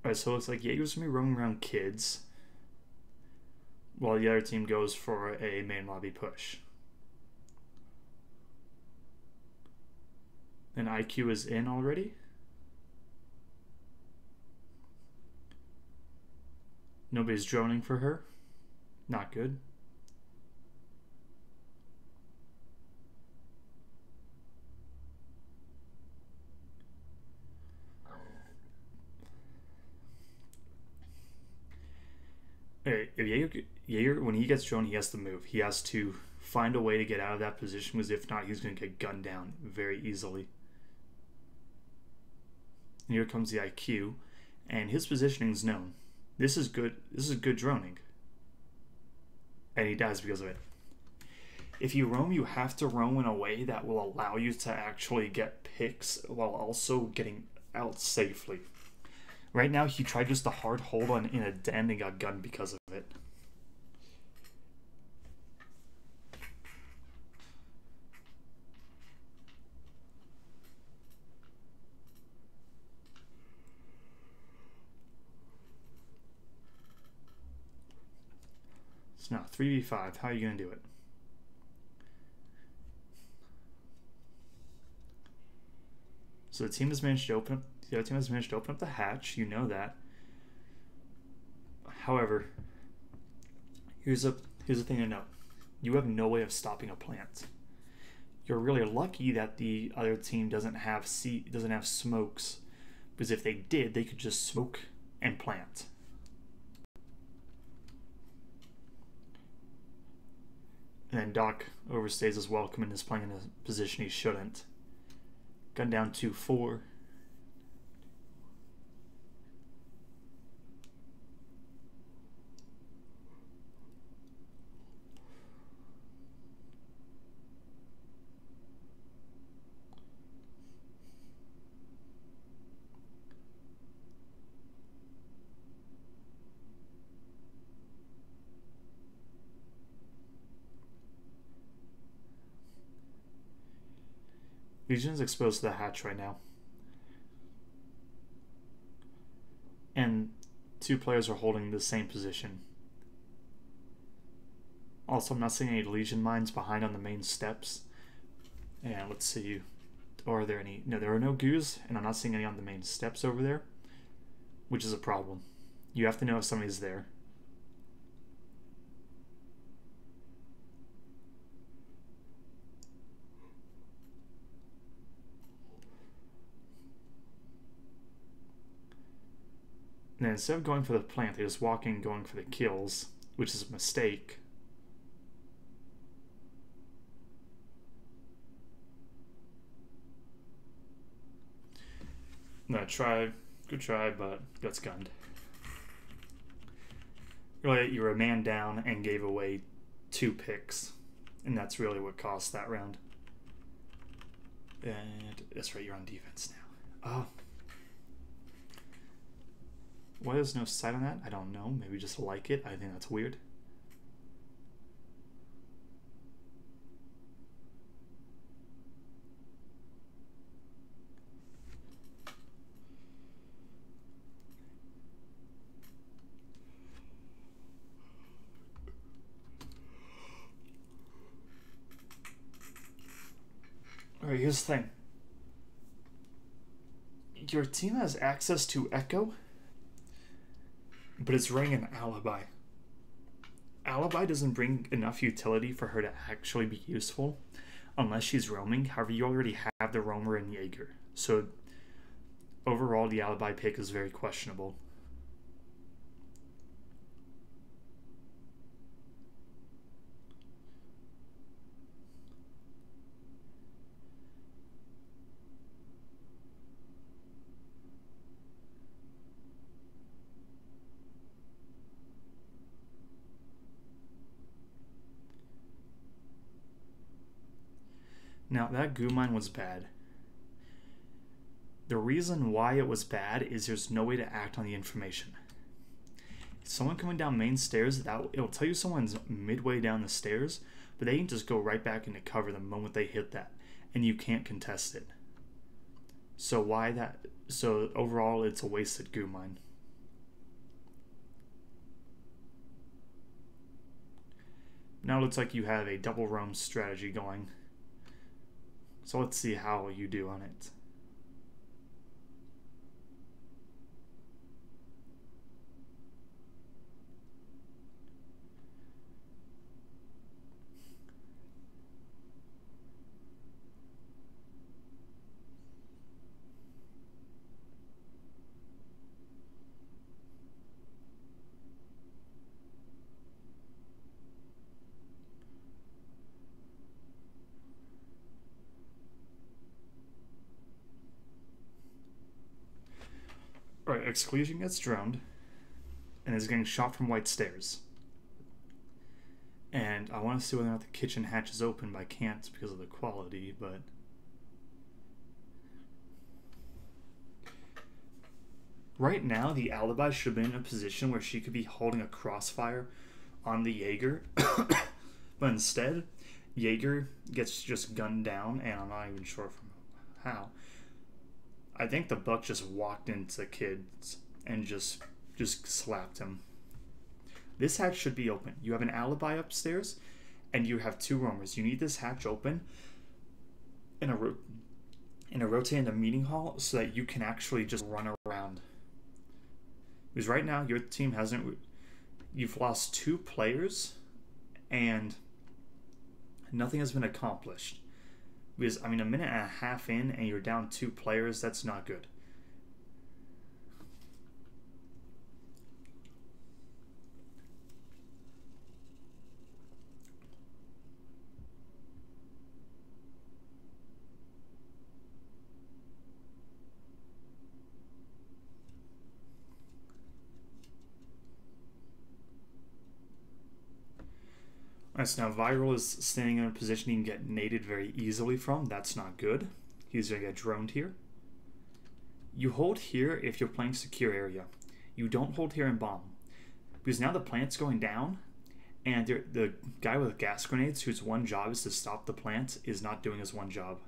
Alright, so it looks like Jaeger's going to be roaming around kids, while the other team goes for a main lobby push. And IQ is in already. Nobody's droning for her. Not good. If Jaeger, when he gets drone, he has to move. He has to find a way to get out of that position, because if not, he's going to get gunned down very easily. And here comes the IQ, and his positioning is known. This is good. This is good droning. And he dies because of it. If you roam, you have to roam in a way that will allow you to actually get picks while also getting out safely. Right now, he tried just a hard hold on in a den and got gunned because of it. So now, 3v5, how are you going to do it? So the team has managed to open up. The other team has managed to open up the hatch. You know that. However, here's the thing to note: you have no way of stopping a plant. You're really lucky that the other team doesn't have smokes, because if they did, they could just smoke and plant. And then Doc overstays his welcome and is playing in a position he shouldn't. Gun down 2-4. Legion's exposed to the hatch right now. And 2 players are holding the same position. Also, I'm not seeing any Legion mines behind on the main steps. And let's see. Or are there any? No, there are no goos, and I'm not seeing any on the main steps over there, which is a problem. You have to know if somebody's there. And then instead of going for the plant, they just walk in going for the kills, which is a mistake. No, good try, but gets gunned. Really, you were a man down and gave away 2 picks, and that's really what cost that round. And that's right, you're on defense now. Oh. Why there's no sight on that? I don't know. Maybe just like it. I think that's weird. Alright, here's the thing. Your team has access to Echo, but it's running an Alibi. Alibi doesn't bring enough utility for her to actually be useful unless she's roaming. However, you already have the roamer and Jaeger. So overall, the Alibi pick is very questionable. Now, that goo mine was bad. The reason why it was bad is there's no way to act on the information. Someone coming down main stairs, it'll tell you someone's midway down the stairs, but they can just go right back into cover the moment they hit that, and you can't contest it. So overall, it's a wasted goo mine. Now it looks like you have a double roam strategy going. So let's see how you do on it. Alright, Exclusion gets droned and is getting shot from white stairs. And I want to see whether or not the kitchen hatch is open, but I can't because of the quality, but... Right now, the Alibi should have been in a position where she could be holding a crossfire on the Jaeger. But instead, Jaeger gets just gunned down, and I'm not even sure from how. I think the Buck just walked into the kids and just slapped him. This hatch should be open. You have an Alibi upstairs, and you have 2 roamers. You need this hatch open in a rotate in the meeting hall so that you can actually just run around. Because right now, your team hasn't... You've lost 2 players, and nothing has been accomplished. Because, I mean, a minute and a half in and you're down 2 players, that's not good. Alright, so now Viral is standing in a position he can get naded very easily from. That's not good. He's going to get droned here. You hold here if you're playing secure area. You don't hold here in bomb. Because now the plant's going down, and the guy with gas grenades, whose one job is to stop the plant, is not doing his one job.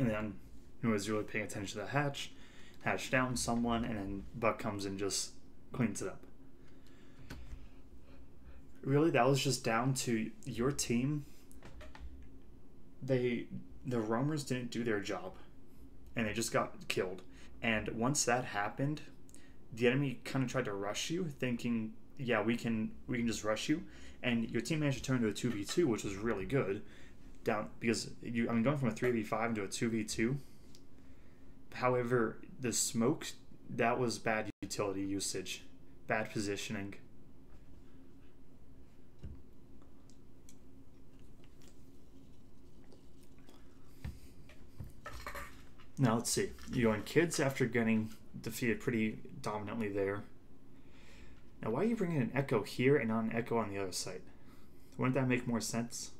And then nobody's really paying attention to the hatch. Hatch down someone, and then Buck comes and just cleans it up. Really, that was just down to your team. The roamers didn't do their job, and they just got killed. And once that happened, the enemy kind of tried to rush you, thinking, yeah, we can just rush you. And your team managed to turn to a 2v2, which was really good. Because going from a 3v5 into a 2v2. However, the smoke, that was bad utility usage, bad positioning. Now let's see. You go in kids after getting defeated pretty dominantly there. Now why are you bringing an echo here and not an echo on the other side? Wouldn't that make more sense?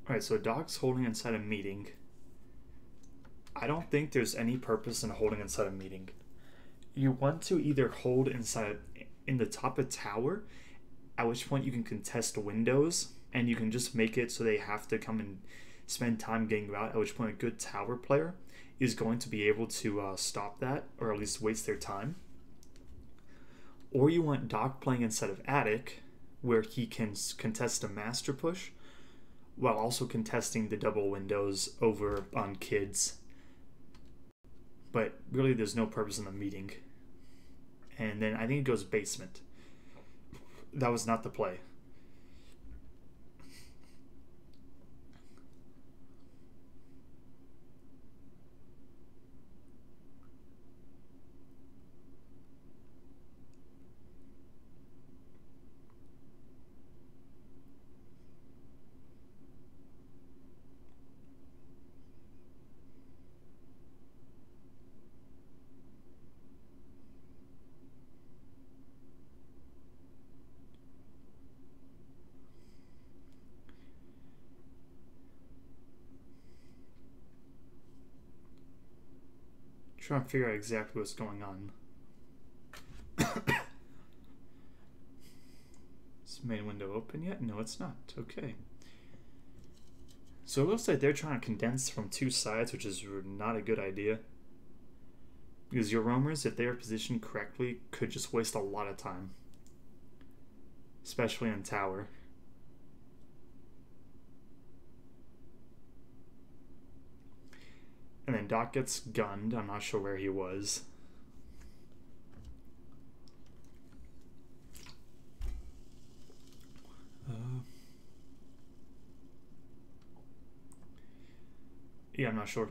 Alright, so a dog's holding inside a meeting. I don't think there's any purpose in holding inside a meeting. You want to either hold inside in the top of tower, at which point you can contest windows, and you can just make it so they have to come and spend time getting you out, at which point a good tower player is going to be able to stop that, or at least waste their time. Or you want Doc playing inside of attic, where he can contest a master push, while also contesting the double windows over on kids. But really there's no purpose in the meeting. And then I think it goes basement. That was not the play. Trying to figure out exactly what's going on. Is main window open yet? No, it's not. Okay. So it looks like they're trying to condense from two sides, which is not a good idea. Because your roamers, if they are positioned correctly, could just waste a lot of time. Especially in tower. And then Doc gets gunned. I'm not sure where he was. Yeah, I'm not sure.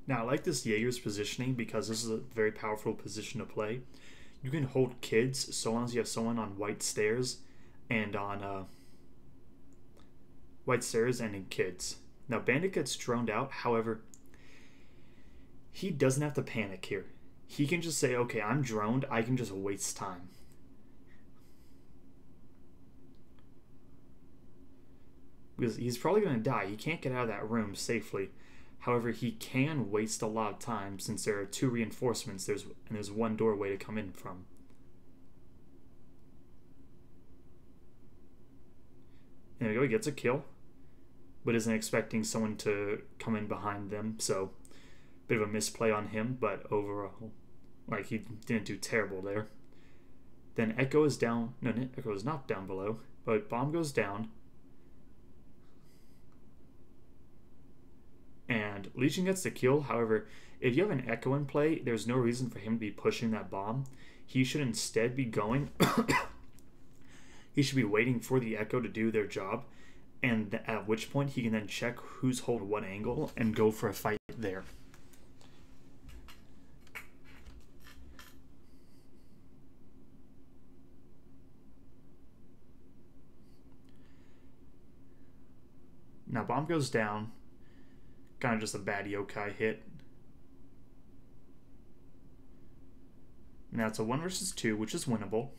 Now, I like this Jaeger's positioning because this is a very powerful position to play. You can hold kids so long as you have someone on white stairs and on white stairs and in kids. Now, Bandit gets droned out. However, he doesn't have to panic here. He can just say, okay, I'm droned. I can just waste time. Because he's probably going to die. He can't get out of that room safely. However, he can waste a lot of time since there are two reinforcements. There's one doorway to come in from. There we go. He gets a kill, but isn't expecting someone to come in behind them. So, bit of a misplay on him, but overall, like, he didn't do terrible there. Then Echo is down. No, Echo is not down below, but Bomb goes down. And Legion gets the kill. However, if you have an Echo in play, there's no reason for him to be pushing that bomb. He should instead be going. He should be waiting for the Echo to do their job, and at which point he can then check who's holding what angle and go for a fight there. Now bomb goes down. Kind of just a bad yokai hit. Now it's a 1 versus 2, which is winnable.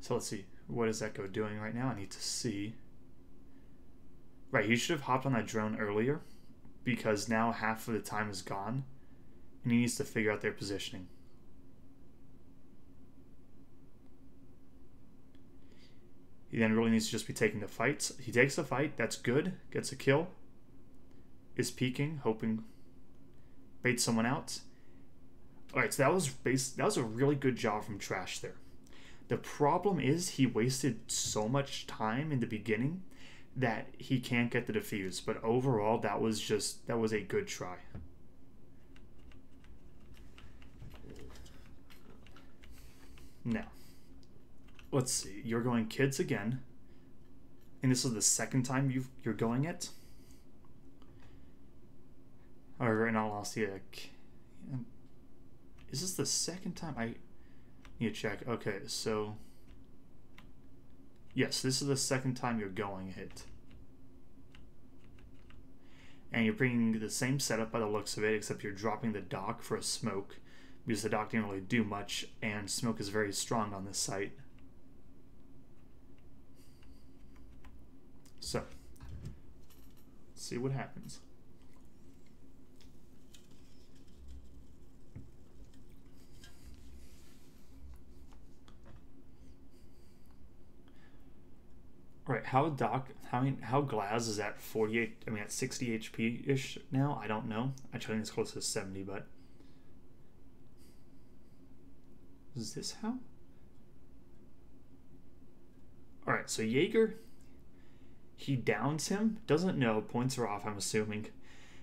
So let's see. What is Echo doing right now? I need to see. Right, he should have hopped on that drone earlier, because now half of the time is gone, and he needs to figure out their positioning. He then really needs to just be taking the fights. He takes the fight, that's good, gets a kill, is peeking, hoping, baits someone out. Alright, so that was a really good job from Trash there. The problem is he wasted so much time in the beginning that he can't get the defuse. But overall, that was a good try. Now, let's see. You're going kids again. And this is the second time you're going it. Or in all honesty, is this the second time? I need to check. Okay, so yes, this is the second time you're going it. And you're bringing the same setup by the looks of it, except you're dropping the dock for a smoke, because the dock didn't really do much, and smoke is very strong on this site. So, let's see what happens. Right, how Glaz is at 48, I mean at 60 HP-ish now? I don't know. I think it's close to 70, but... Is this how? Alright, so Jaeger, he downs him, doesn't know, points are off, I'm assuming.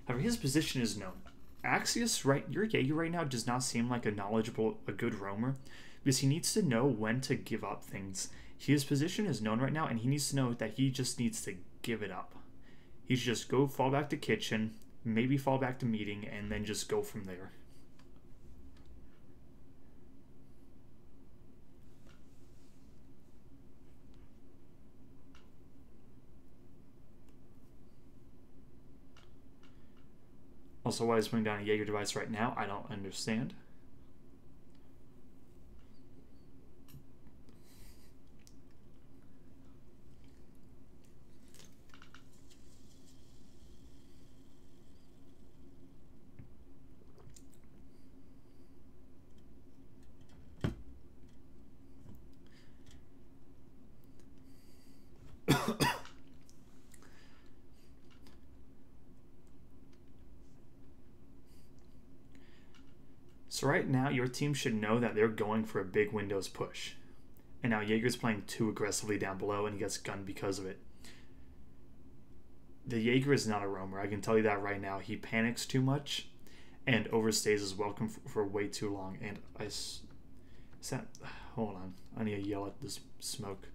However, his position is known. Axios, right, your Jaeger right now does not seem like a good roamer, because he needs to know when to give up things. His position is known right now, and he needs to know that he just needs to give it up. He should just go fall back to kitchen, maybe fall back to meeting, and then just go from there. Also, why he's putting down a Jaeger device right now, I don't understand. So right now, your team should know that they're going for a big Windows push. And now Jaeger's playing too aggressively down below, and he gets gunned because of it. The Jaeger is not a roamer, I can tell you that right now. He panics too much, and overstays his welcome for way too long. And hold on, I need to yell at this smoke.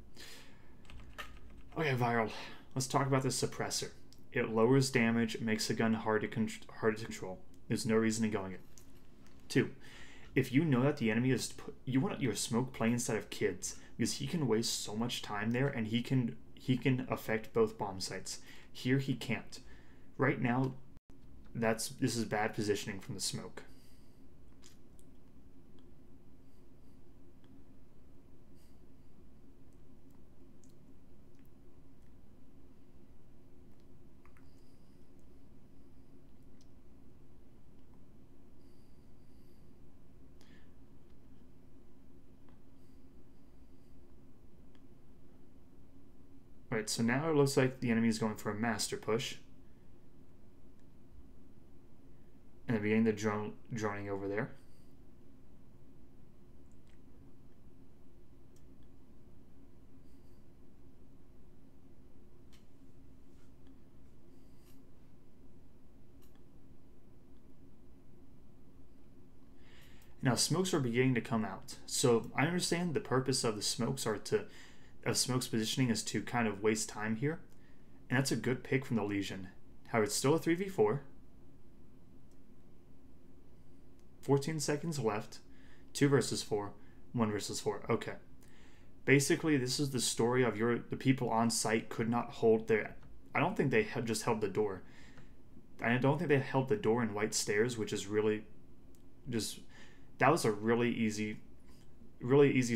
Okay, Viral, let's talk about the suppressor. It lowers damage, makes the gun hard to control. There's no reason to going it. 2, if you know that the enemy is, you want your smoke play instead of kids, because he can waste so much time there, and he can affect both bomb sites. Here he can't. Right now, this is bad positioning from the smoke. Right, so now it looks like the enemy is going for a master push. And they're beginning the droning over there. Now smokes are beginning to come out. So I understand the purpose of the smokes Smoke's positioning is to kind of waste time here, and that's a good pick from the Legion. However, it's still a 3v4. 14 seconds left. 2 versus 4. 1 versus 4. Okay. Basically, this is the story of the people on site could not hold their. I don't think they had just held the door. I don't think they held the door in white stairs, which is really just that was a really easy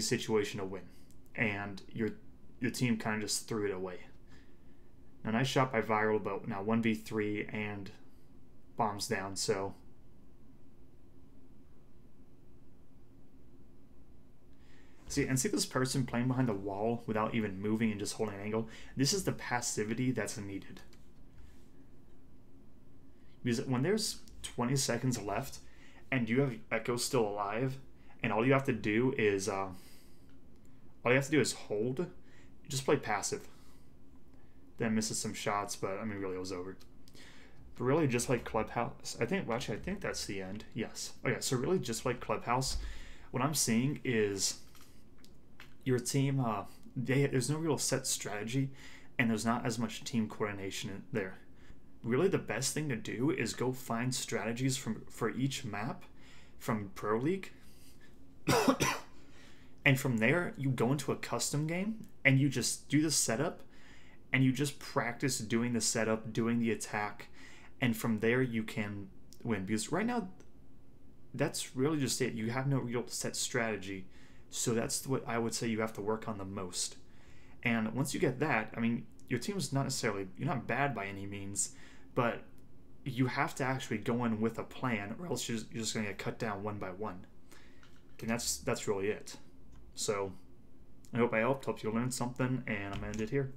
situation to win, and your team kind of just threw it away. Now, nice shot by Viral, but now 1v3 and bombs down. So see this person playing behind the wall without even moving and just holding an angle. This is the passivity that's needed. Because when there's 20 seconds left and you have Echo still alive, and all you have to do is hold, just play passive. Then misses some shots, but I mean, really, it was over. But really, just like Clubhouse, I think that's the end. Yes. Okay, so really, just like Clubhouse, what I'm seeing is your team. There's no real set strategy, and there's not as much team coordination there. Really, the best thing to do is go find strategies for each map from Pro League. And from there, you go into a custom game and you just do the setup and you just practice doing the setup, doing the attack, and from there you can win. Because right now, that's really just it. You have no real set strategy. So that's what I would say you have to work on the most. And once you get that, I mean, your team's not necessarily, you're not bad by any means, but you have to actually go in with a plan, or else you're just going to get cut down one by one. And that's really it. So I hope I helped you learn something, and I'm going to end it here.